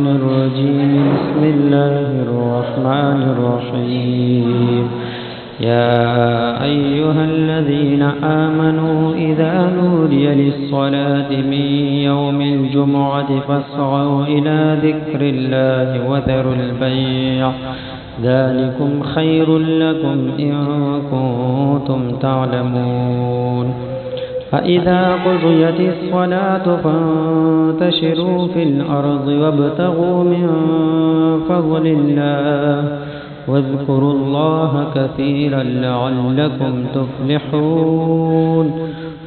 الرجيم. بسم الله الرحمن الرحيم. يا أيها الذين آمنوا إذا نودي للصلاة من يوم الجمعة فاسعوا إلى ذكر الله وذروا البيع ذلكم خير لكم إن كنتم تعلمون. فإذا قضيت الصلاة فانتشروا في الأرض وابتغوا من فضل الله واذكروا الله كثيرا لعلكم تفلحون.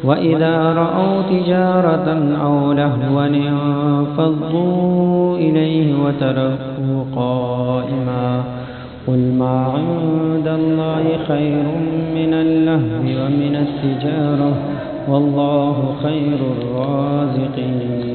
وإذا رأوا تجارة أو لهوا انفضوا إليه وتركوا قائما. قل ما عند الله خير من اللهو ومن التجارة والله خير الرازقين.